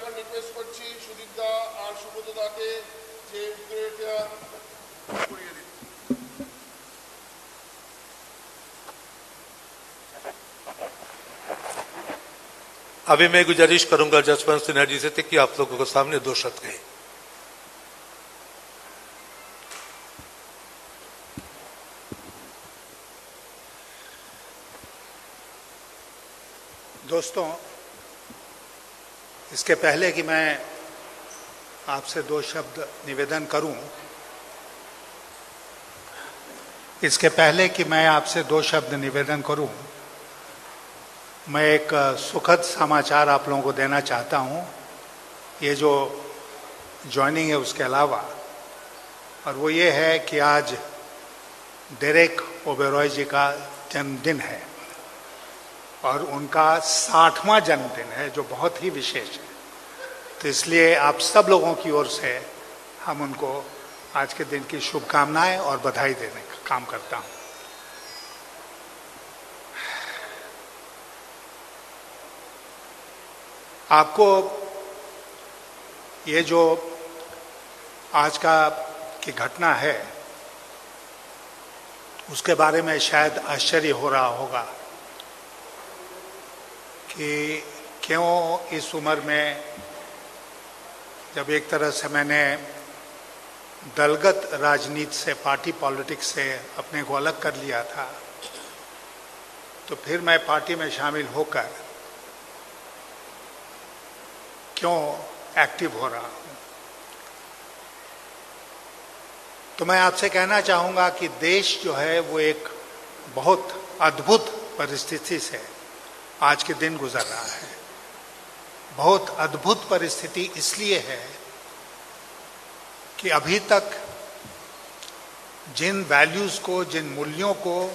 এখন রিকোয়েস্ট করছি সুদীপ দা আর সুব্রত দাকে যে উত্তরটা করিয়ে দিন। अभी मैं गुजारिश करूंगा जसवंत सिन्हा जी से कि आप लोगों के सामने दो शब्द कहें। दोस्तों, इसके पहले कि मैं आपसे दो शब्द निवेदन करूं, मैं एक सुखद समाचार आप लोगों को देना चाहता हूं। ये जो ज्वाइनिंग है उसके अलावा, और वो ये है कि आज डेरेक ओबेरॉय जी का जन्मदिन है और उनका 60वां जन्मदिन है, जो बहुत ही विशेष है। तो इसलिए आप सब लोगों की ओर से हम उनको आज के दिन की शुभकामनाएं और बधाई देने का काम करता हूं। आपको ये जो आज की घटना है उसके बारे में शायद आश्चर्य हो रहा होगा कि क्यों इस उम्र में, जब एक तरह से मैंने दलगत राजनीति से, पार्टी पॉलिटिक्स से अपने को अलग कर लिया था, तो फिर मैं पार्टी में शामिल होकर क्यों एक्टिव हो रहा हूं। तो मैं आपसे कहना चाहूंगा कि देश जो है वो एक बहुत अद्भुत परिस्थिति से आज के दिन गुजर रहा है। बहुत अद्भुत परिस्थिति इसलिए है कि अभी तक जिन वैल्यूज को, जिन मूल्यों को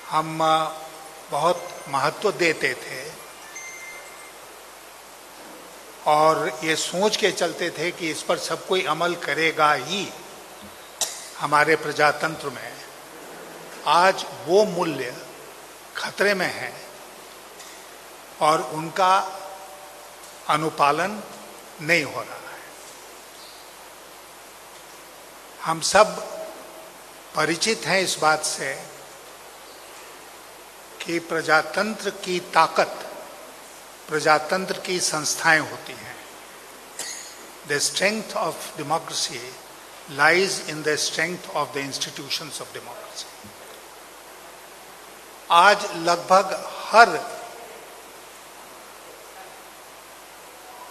हम बहुत महत्व देते थे और ये सोच के चलते थे कि इस पर सब कोई अमल करेगा ही हमारे प्रजातंत्र में, आज वो मूल्य खतरे में है और उनका अनुपालन नहीं हो रहा है। हम सब परिचित हैं इस बात से कि प्रजातंत्र की ताकत प्रजातंत्र की संस्थाएं होती हैं। The strength of democracy lies in the strength of the institutions of democracy. आज लगभग हर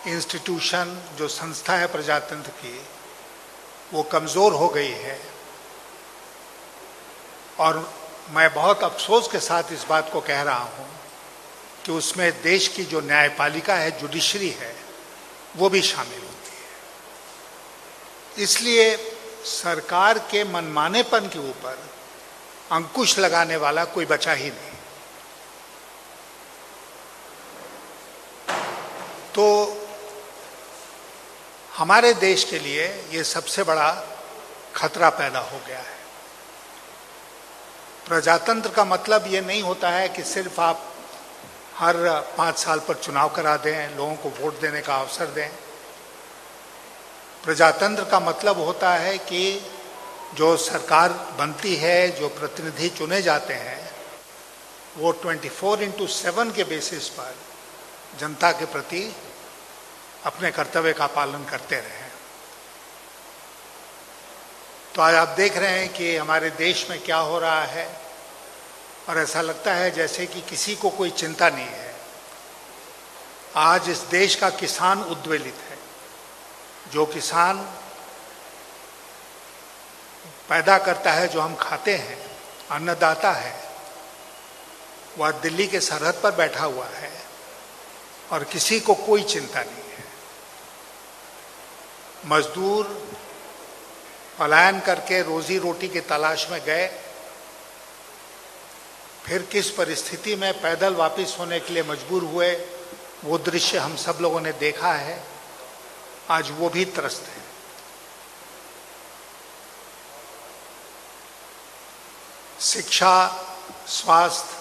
इंस्टीट्यूशन, जो संस्था है प्रजातंत्र की, वो कमजोर हो गई है और मैं बहुत अफसोस के साथ इस बात को कह रहा हूं कि उसमें देश की जो न्यायपालिका है, जुडिशरी है, वो भी शामिल होती है। इसलिए सरकार के मनमानेपन के ऊपर अंकुश लगाने वाला कोई बचा ही नहीं। तो हमारे देश के लिए ये सबसे बड़ा खतरा पैदा हो गया है। प्रजातंत्र का मतलब ये नहीं होता है कि सिर्फ आप हर 5 साल पर चुनाव करा दें, लोगों को वोट देने का अवसर दें। प्रजातंत्र का मतलब होता है कि जो सरकार बनती है, जो प्रतिनिधि चुने जाते हैं, वो 24/7 के बेसिस पर जनता के प्रति अपने कर्तव्य का पालन करते रहें। तो आज आप देख रहे हैं कि हमारे देश में क्या हो रहा है और ऐसा लगता है जैसे कि किसी को कोई चिंता नहीं है। आज इस देश का किसान उद्वेलित है। जो किसान पैदा करता है, जो हम खाते हैं, अन्नदाता है, वह दिल्ली के सरहद पर बैठा हुआ है और किसी को कोई चिंता नहीं है। मजदूर पलायन करके रोजी रोटी की तलाश में गए, फिर किस परिस्थिति में पैदल वापस होने के लिए मजबूर हुए, वो दृश्य हम सब लोगों ने देखा है। आज वो भी त्रस्त है। शिक्षा, स्वास्थ्य,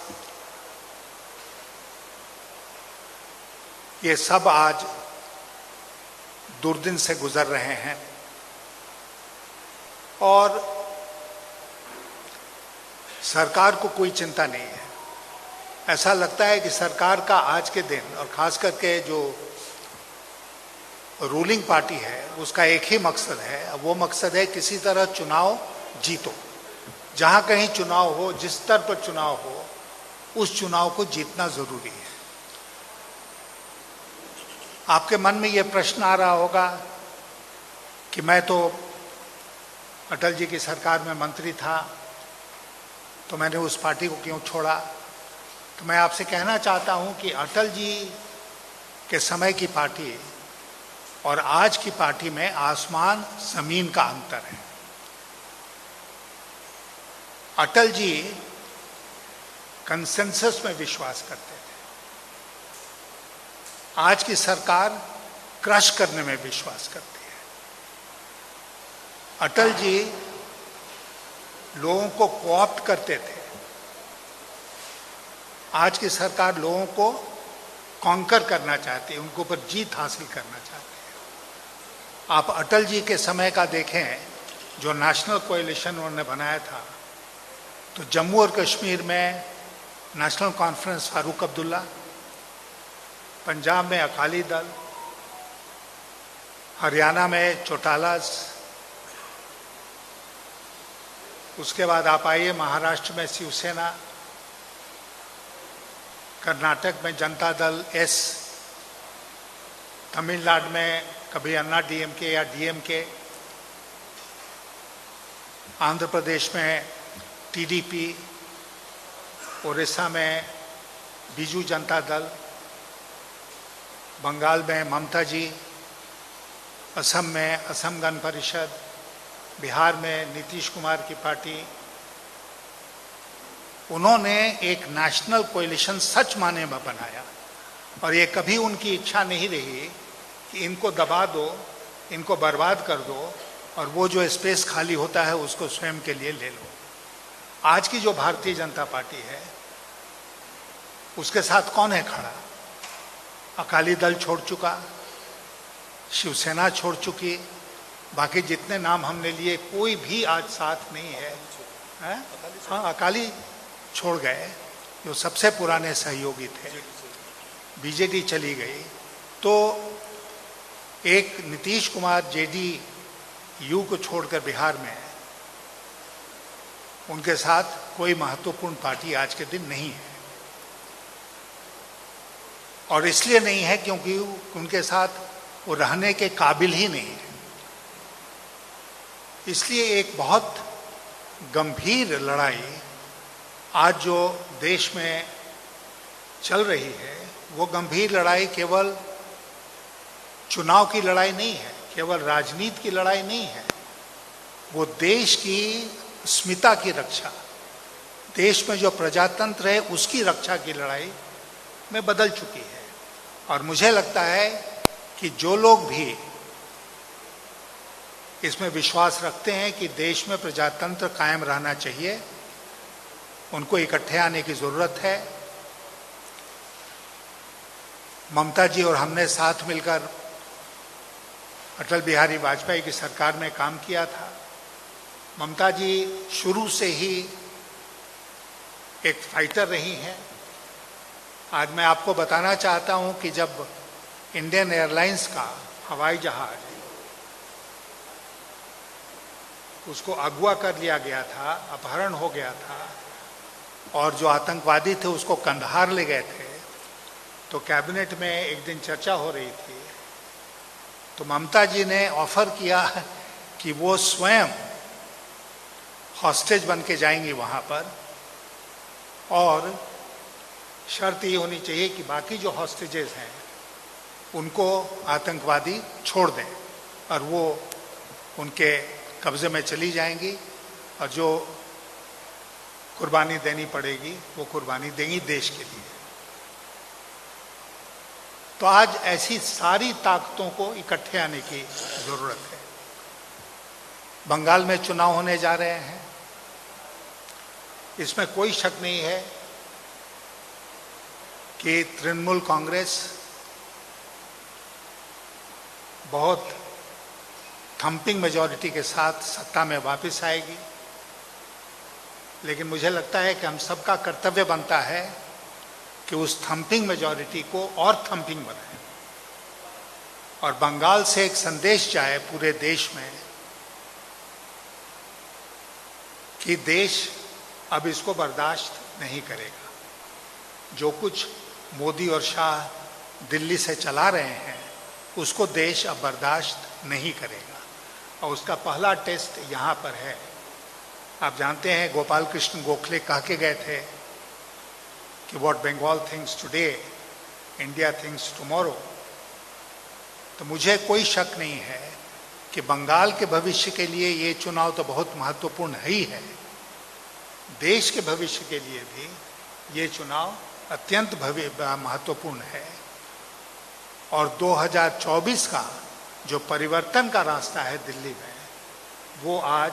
ये सब आज दुर्दिन से गुजर रहे हैं और सरकार को कोई चिंता नहीं है। ऐसा लगता है कि सरकार का आज के दिन और खास करके जो रूलिंग पार्टी है उसका एक ही मकसद है, वो मकसद है किसी तरह चुनाव जीतो। जहां कहीं चुनाव हो, जिस स्तर पर चुनाव हो, उस चुनाव को जीतना जरूरी है। आपके मन में यह प्रश्न आ रहा होगा कि मैं तो अटल जी की सरकार में मंत्री था, तो मैंने उस पार्टी को क्यों छोड़ा। तो मैं आपसे कहना चाहता हूं कि अटल जी के समय की पार्टी और आज की पार्टी में आसमान जमीन का अंतर है। अटल जी कंसेंसस में विश्वास करते थे, आज की सरकार क्रश करने में विश्वास करती है। अटल जी लोगों को कोऑप्ट करते थे, आज की सरकार लोगों को कॉन्कर करना चाहती है, उनके ऊपर जीत हासिल करना चाहती है। आप अटल जी के समय का देखें, जो नेशनल कोएलिशन उन्होंने बनाया था, तो जम्मू और कश्मीर में नेशनल कॉन्फ्रेंस फारूक अब्दुल्ला, पंजाब में अकाली दल, हरियाणा में चौटालाज, उसके बाद आप आइए महाराष्ट्र में शिवसेना, कर्नाटक में जनता दल एस, तमिलनाडु में कभी अन्ना डीएमके या डीएमके, आंध्र प्रदेश में टीडीपी, उड़ीसा में बीजू जनता दल, बंगाल में ममता जी, असम में असम गण परिषद, बिहार में नीतीश कुमार की पार्टी। उन्होंने एक नेशनल कोएलिशन सच माने में बनाया और ये कभी उनकी इच्छा नहीं रही कि इनको दबा दो, इनको बर्बाद कर दो और वो जो स्पेस खाली होता है उसको स्वयं के लिए ले लो। आज की जो भारतीय जनता पार्टी है उसके साथ कौन है खड़ा? अकाली दल छोड़ चुका, शिवसेना छोड़ चुकी, बाकी जितने नाम हमने लिए कोई भी आज साथ नहीं है, है? हाँ, अकाली छोड़ गए जो सबसे पुराने सहयोगी थे, बीजेडी चली गई। तो एक नीतीश कुमार जेडीयू को छोड़कर बिहार में, उनके साथ कोई महत्वपूर्ण पार्टी आज के दिन नहीं है। और इसलिए नहीं है क्योंकि उनके साथ वो रहने के काबिल ही नहीं है। इसलिए एक बहुत गंभीर लड़ाई आज जो देश में चल रही है, वो गंभीर लड़ाई केवल चुनाव की लड़ाई नहीं है, केवल राजनीति की लड़ाई नहीं है, वो देश की अस्मिता की रक्षा, देश में जो प्रजातंत्र है उसकी रक्षा की लड़ाई में बदल चुकी है। और मुझे लगता है कि जो लोग भी इसमें विश्वास रखते हैं कि देश में प्रजातंत्र कायम रहना चाहिए, उनको इकट्ठे आने की जरूरत है। ममता जी और हमने साथ मिलकर अटल बिहारी वाजपेयी की सरकार में काम किया था। ममता जी शुरू से ही एक फाइटर रही हैं। आज मैं आपको बताना चाहता हूं कि जब इंडियन एयरलाइंस का हवाई जहाज उसको अगवा कर लिया गया था, अपहरण हो गया था और जो आतंकवादी थे उसको कंधार ले गए थे, तो कैबिनेट में एक दिन चर्चा हो रही थी, तो ममता जी ने ऑफर किया कि वो स्वयं हॉस्टेज बन के जाएंगी वहां पर और शर्त ये होनी चाहिए कि बाकी जो हॉस्टेजेस हैं उनको आतंकवादी छोड़ दें और वो उनके कब्जे में चली जाएंगी और जो कुर्बानी देनी पड़ेगी वो कुर्बानी देंगी देश के लिए। तो आज ऐसी सारी ताकतों को इकट्ठे आने की जरूरत है। बंगाल में चुनाव होने जा रहे हैं, इसमें कोई शक नहीं है कि तृणमूल कांग्रेस बहुत थम्पिंग मेजॉरिटी के साथ सत्ता में वापस आएगी। लेकिन मुझे लगता है कि हम सबका कर्तव्य बनता है कि उस थम्पिंग मेजॉरिटी को और थम्पिंग बनाए और बंगाल से एक संदेश जाए पूरे देश में कि देश अब इसको बर्दाश्त नहीं करेगा। जो कुछ मोदी और शाह दिल्ली से चला रहे हैं उसको देश अब बर्दाश्त नहीं करेगा और उसका पहला टेस्ट यहाँ पर है। आप जानते हैं गोपाल कृष्ण गोखले कह के गए थे कि what Bengal thinks today India thinks tomorrow. तो मुझे कोई शक नहीं है कि बंगाल के भविष्य के लिए ये चुनाव तो बहुत महत्वपूर्ण ही है, देश के भविष्य के लिए भी ये चुनाव अत्यंत महत्वपूर्ण है। और 2024 का जो परिवर्तन का रास्ता है दिल्ली में, वो आज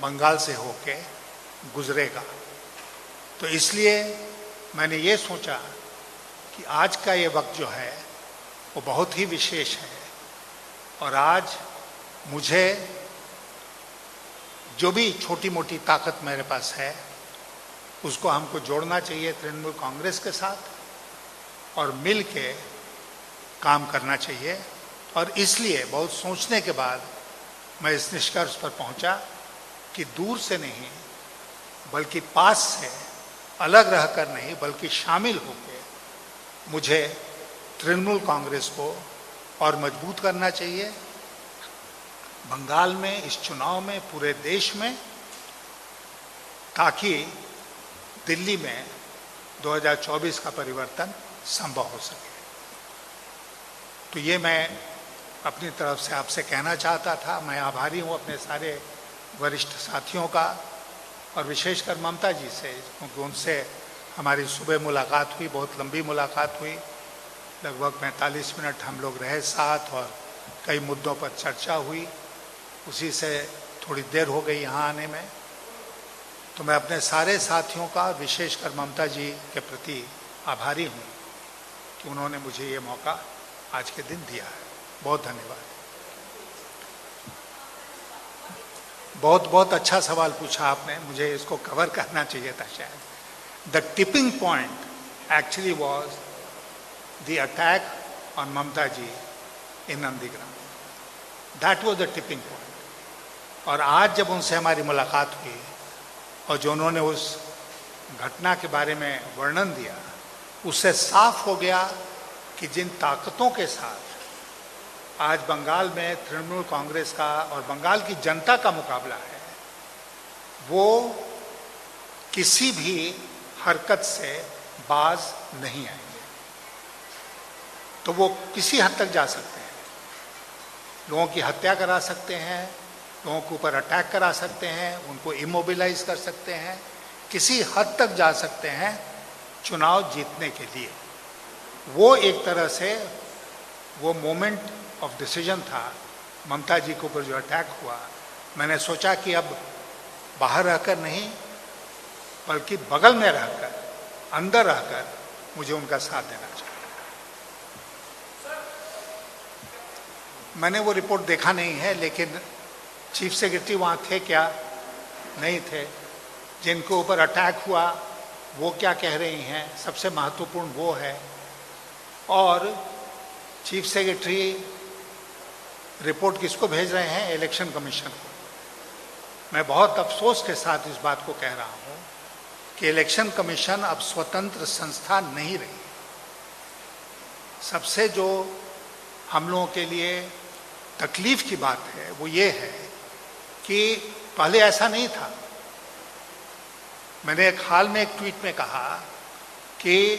बंगाल से होके गुजरेगा। तो इसलिए मैंने ये सोचा कि आज का ये वक्त जो है वो बहुत ही विशेष है और आज मुझे जो भी छोटी मोटी ताकत मेरे पास है उसको हमको जोड़ना चाहिए तृणमूल कांग्रेस के साथ और मिल के काम करना चाहिए। और इसलिए बहुत सोचने के बाद मैं इस निष्कर्ष पर पहुंचा कि दूर से नहीं बल्कि पास से, अलग रहकर नहीं बल्कि शामिल होकर मुझे तृणमूल कांग्रेस को और मजबूत करना चाहिए बंगाल में, इस चुनाव में, पूरे देश में, ताकि दिल्ली में 2024 का परिवर्तन संभव हो सके। तो ये मैं अपनी तरफ से आपसे कहना चाहता था। मैं आभारी हूँ अपने सारे वरिष्ठ साथियों का और विशेषकर ममता जी से, क्योंकि उनसे हमारी सुबह मुलाकात हुई, बहुत लंबी मुलाकात हुई, लगभग 45 मिनट हम लोग रहे साथ और कई मुद्दों पर चर्चा हुई। उसी से थोड़ी देर हो गई यहाँ आने में। तो मैं अपने सारे साथियों का, विशेषकर ममता जी के प्रति आभारी हूँ कि उन्होंने मुझे ये मौका आज के दिन दिया है। बहुत धन्यवाद। बहुत बहुत अच्छा सवाल पूछा आपने, मुझे इसको कवर करना चाहिए था शायद। The tipping point actually was the attack on Mamata ji in Nandigram. That was the tipping point. और आज जब उनसे हमारी मुलाकात हुई और जो उन्होंने उस घटना के बारे में वर्णन दिया, उससे साफ हो गया कि जिन ताकतों के साथ आज बंगाल में तृणमूल कांग्रेस का और बंगाल की जनता का मुकाबला है, वो किसी भी हरकत से बाज नहीं आएंगे। तो वो किसी हद तक जा सकते हैं, लोगों की हत्या करा सकते हैं, लोगों के ऊपर अटैक करा सकते हैं, उनको इमोबिलाइज कर सकते हैं, किसी हद तक जा सकते हैं चुनाव जीतने के लिए। वो एक तरह से वो मोमेंट ऑफ डिसीजन था ममता जी के ऊपर जो अटैक हुआ। मैंने सोचा कि अब बाहर रहकर नहीं बल्कि बगल में रहकर, अंदर रहकर मुझे उनका साथ देना चाहिए। मैंने वो रिपोर्ट देखा नहीं है, लेकिन चीफ सेक्रेटरी वहाँ थे क्या, नहीं थे। जिनके ऊपर अटैक हुआ वो क्या कह रही हैं, सबसे महत्वपूर्ण वो है। और चीफ सेक्रेटरी रिपोर्ट किसको भेज रहे हैं? इलेक्शन कमीशन को। मैं बहुत अफसोस के साथ इस बात को कह रहा हूँ कि इलेक्शन कमीशन अब स्वतंत्र संस्था नहीं रही। सबसे जो हम लोगों के लिए तकलीफ की बात है वो ये है कि पहले ऐसा नहीं था। मैंने एक हाल में एक ट्वीट में कहा कि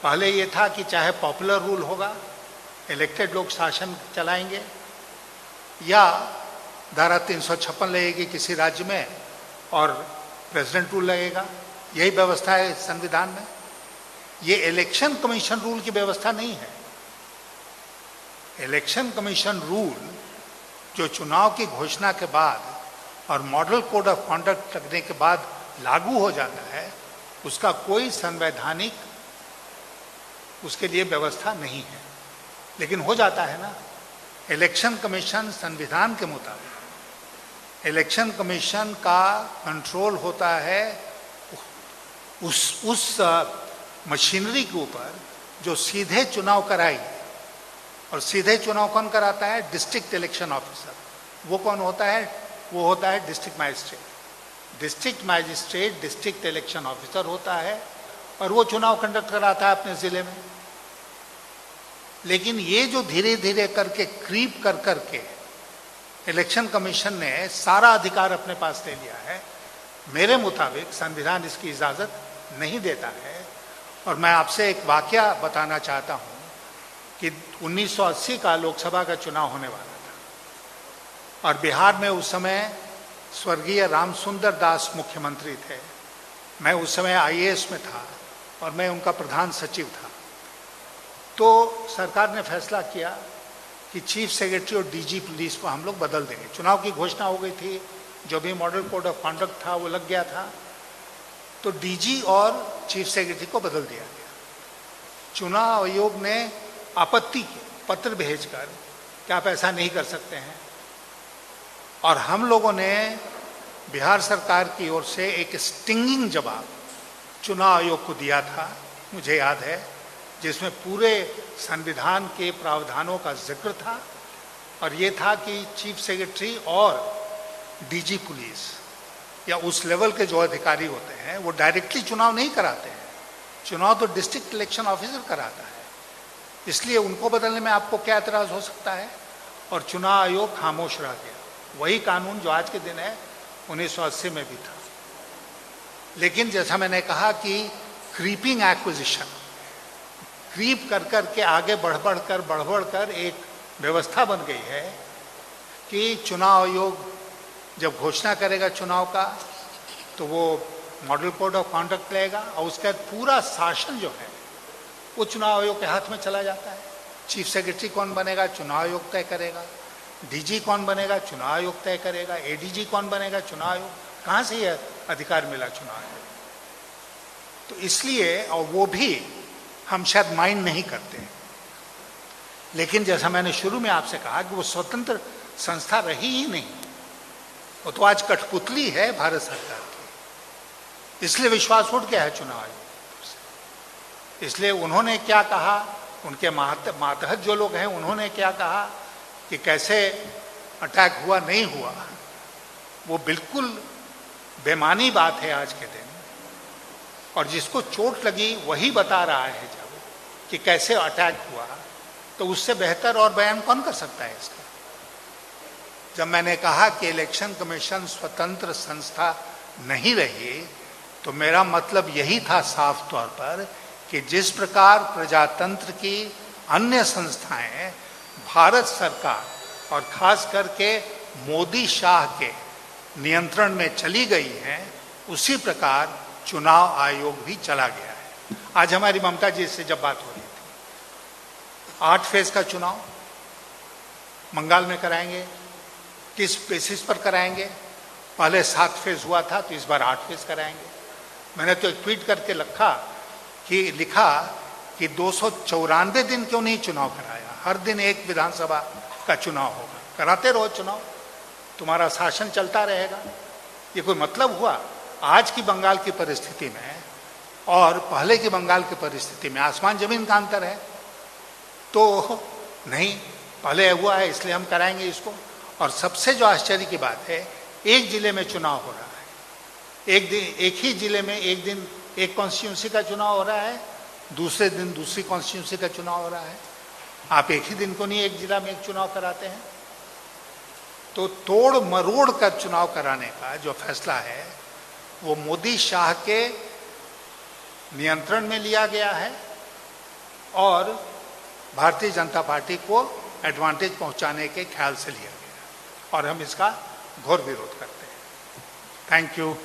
पहले ये था कि चाहे पॉपुलर रूल होगा, इलेक्टेड लोग शासन चलाएंगे, या धारा 356 लगेगी किसी राज्य में और प्रेसिडेंट रूल लगेगा। यही व्यवस्था है संविधान में। ये इलेक्शन कमीशन रूल की व्यवस्था नहीं है। इलेक्शन कमीशन रूल जो चुनाव की घोषणा के बाद और मॉडल कोड ऑफ कॉन्डक्ट लगने के बाद लागू हो जाता है, उसका कोई संवैधानिक उसके लिए व्यवस्था नहीं है। लेकिन हो जाता है ना। इलेक्शन कमीशन संविधान के मुताबिक इलेक्शन कमीशन का कंट्रोल होता है उस मशीनरी के ऊपर जो सीधे चुनाव कराई। और सीधे चुनाव कौन कराता है? District election officer. वो कौन होता है? वो होता है district magistrate. District magistrate district election officer होता है और वो चुनाव कंडक्ट कराता है अपने जिले में। लेकिन ये जो धीरे धीरे करके क्रीप कर करके इलेक्शन कमीशन ने सारा अधिकार अपने पास ले लिया है, मेरे मुताबिक संविधान इसकी इजाजत नहीं देता है। और मैं आपसे एक वाकया बताना चाहता हूं कि 1980 का लोकसभा का चुनाव होने वाला था और बिहार में उस समय स्वर्गीय रामसुंदर दास मुख्यमंत्री थे। मैं उस समय आईएएस में था और मैं उनका प्रधान सचिव था। तो सरकार ने फैसला किया कि चीफ सेक्रेटरी और डीजी पुलिस को हम लोग बदल देंगे। चुनाव की घोषणा हो गई थी, जो भी मॉडल कोड ऑफ कॉन्डक्ट था वो लग गया था, तो डीजी और चीफ सेक्रेटरी को बदल दिया गया। चुनाव आयोग ने आपत्ति की पत्र भेजकर कि आप ऐसा नहीं कर सकते हैं, और हम लोगों ने बिहार सरकार की ओर से एक स्टिंगिंग जवाब चुनाव आयोग को दिया था, मुझे याद है, जिसमें पूरे संविधान के प्रावधानों का जिक्र था। और ये था कि चीफ सेक्रेटरी और डीजी पुलिस या उस लेवल के जो अधिकारी होते हैं वो डायरेक्टली चुनाव नहीं कराते हैं, चुनाव तो डिस्ट्रिक्ट इलेक्शन ऑफिसर कराता है। इसलिए उनको बदलने में आपको क्या एतराज हो सकता है? और चुनाव आयोग खामोश रह गया। वही कानून जो आज के दिन है 1980 में भी था। लेकिन जैसा मैंने कहा कि क्रीपिंग एक्विजिशन, क्रीप कर कर के आगे बढ़ बढ़कर एक व्यवस्था बन गई है कि चुनाव आयोग जब घोषणा करेगा चुनाव का तो वो मॉडल कोड ऑफ कॉन्डक्ट लेगा और उसका पूरा शासन जो है वो चुनाव आयोग के हाथ में चला जाता है। चीफ सेक्रेटरी कौन बनेगा, चुनाव आयोग तय करेगा। डीजी कौन बनेगा, चुनाव आयोग तय करेगा। एडीजी कौन बनेगा, चुनाव आयोग। कहाँ से यह अधिकार मिला चुनाव आयोग? तो इसलिए, और वो भी हम शायद माइंड नहीं करते, लेकिन जैसा मैंने शुरू में आपसे कहा कि वो स्वतंत्र संस्था रही ही नहीं, वो तो आज कठपुतली है भारत सरकार की। इसलिए विश्वास उठ गया है चुनाव आयोग। इसलिए उन्होंने क्या कहा, उनके मातहत जो लोग हैं उन्होंने क्या कहा कि कैसे अटैक हुआ नहीं हुआ, वो बिल्कुल बेमानी बात है आज के दिन। और जिसको चोट लगी वही बता रहा है जब कि कैसे अटैक हुआ, तो उससे बेहतर और बयान कौन कर सकता है इसका? जब मैंने कहा कि इलेक्शन कमीशन स्वतंत्र संस्था नहीं रही, तो मेरा मतलब यही था साफ तौर पर कि जिस प्रकार प्रजातंत्र की अन्य संस्थाएं भारत सरकार और खास करके मोदी शाह के नियंत्रण में चली गई हैं, उसी प्रकार चुनाव आयोग भी चला गया है। आज हमारी ममता जी से जब बात हो रही थी, 8 फेज का चुनाव बंगाल में कराएंगे, किस बेसिस पर कराएंगे? पहले 7 फेज हुआ था, तो इस बार 8 फेज कराएंगे। मैंने तो एक ट्वीट करके लिखा कि 294 दिन क्यों नहीं चुनाव कराया? हर दिन एक विधानसभा का चुनाव होगा, कराते रहो चुनाव, तुम्हारा शासन चलता रहेगा। ये कोई मतलब हुआ? आज की बंगाल की परिस्थिति में और पहले की बंगाल की परिस्थिति में आसमान जमीन का अंतर है। तो नहीं, पहले हुआ है इसलिए हम कराएंगे इसको। और सबसे जो आश्चर्य की बात है, एक जिले में चुनाव हो रहा है, एक ही जिले में एक दिन एक कॉन्स्टिट्यूंसी का चुनाव हो रहा है, दूसरे दिन दूसरी कॉन्स्टिट्यूंसी का चुनाव हो रहा है। आप एक ही दिन को नहीं एक जिला में एक चुनाव कराते हैं। तो तोड़ मरोड़ कर चुनाव कराने का जो फैसला है वो मोदी शाह के नियंत्रण में लिया गया है और भारतीय जनता पार्टी को एडवांटेज पहुंचाने के ख्याल से लिया गया, और हम इसका घोर विरोध करते हैं। Thank you.